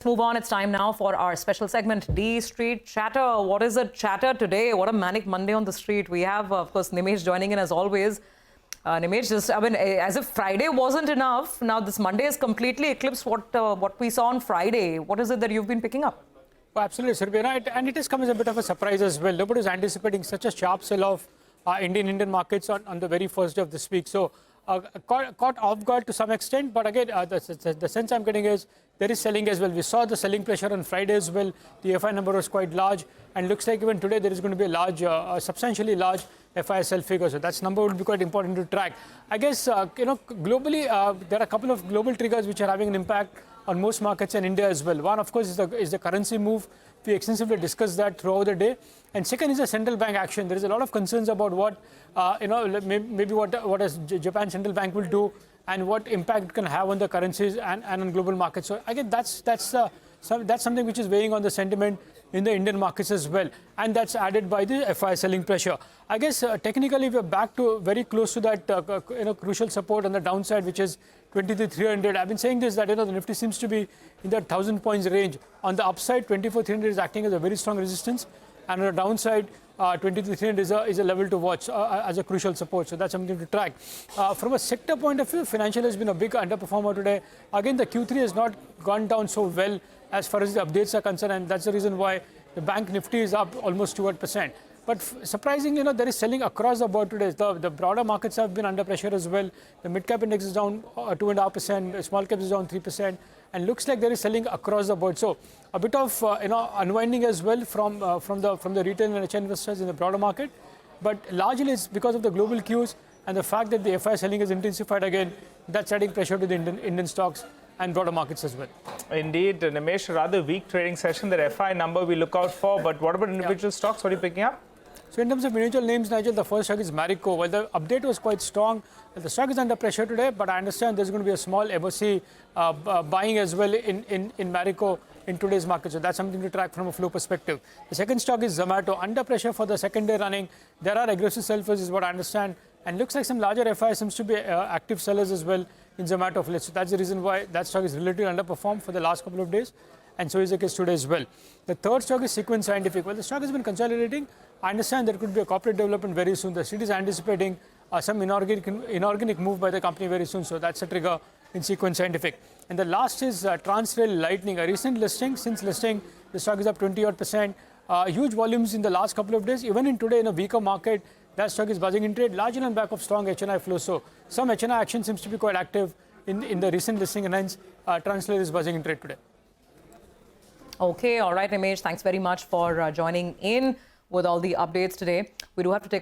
Move on. It's time now for our special segment, D Street Chatter. What is a chatter today? What a manic Monday on the street. We have, of course, Nimesh joining in as always. Nimesh, as if Friday wasn't enough, now this Monday has completely eclipsed what we saw on Friday. What is it that you've been picking up? Oh, absolutely, Surbhira. And it has come as a bit of a surprise as well. Nobody was anticipating such a sharp sell-off Indian markets on the very first day of this week. So caught off guard to some extent, but again, the sense I'm getting is there is selling as well. We saw the selling pressure on Friday as well. The FI number was quite large, and looks like even today there is going to be a large, substantially large FI sell figure. So that number would be quite important to track. I guess globally there are a couple of global triggers which are having an impact on most markets in India as well. One, of course, is the currency move. We extensively discussed that throughout the day. And second is the central bank action. There is a lot of concerns about what, maybe what Japan central bank will do and what impact it can have on the currencies and on global markets. So again, that's something which is weighing on the sentiment in the Indian markets as well. And that's added by the FI selling pressure. I guess technically we're back to very close to that crucial support on the downside, which is 23,300. I've been saying this, that the Nifty seems to be in that 1,000 points range. On the upside, 24,300 is acting as a very strong resistance, and on the downside, 23,300 is a level to watch as a crucial support. So that's something to track. From a sector point of view, financial has been a big underperformer today. Again, the Q3 has not gone down so well as far as the updates are concerned, and that's the reason why the bank Nifty is up almost 2%. But surprisingly, there is selling across the board today. The broader markets have been under pressure as well. The mid-cap index is down 2.5%, the small cap is down 3%, and looks like there is selling across the board. So a bit of unwinding as well from the retail and HN investors in the broader market. But largely it's because of the global cues and the fact that the FI selling has intensified again. That's adding pressure to the Indian stocks and broader markets as well. Indeed, Nimesh, a rather weak trading session. That FI number we look out for. But what about individual stocks? What are you picking up? So in terms of individual names, Nigel, the first stock is Marico. Well, the update was quite strong. The stock is under pressure today, but I understand there's going to be a small MOC buying as well in Marico in today's market. So that's something to track from a flow perspective. The second stock is Zomato, under pressure for the second day running. There are aggressive sellers is what I understand. And looks like some larger FI seems to be active sellers as well in Zomato of late. So that's the reason why that stock is relatively underperformed for the last couple of days. And so is the case today as well. The third stock is Sequent Scientific. Well, the stock has been consolidating. I understand there could be a corporate development very soon. The city is anticipating some inorganic move by the company very soon. So that's a trigger in Sequent Scientific. And the last is Transrail Lightning, a recent listing. Since listing, the stock is up 20-odd%. Huge volumes in the last couple of days. Even in today, in a weaker market, that stock is buzzing in trade, largely on back of strong HNI flow. So some HNI action seems to be quite active in the recent listing, and hence Transrail is buzzing in trade today. Okay, all right, Nimesh. Thanks very much for joining in with all the updates today. We do have to take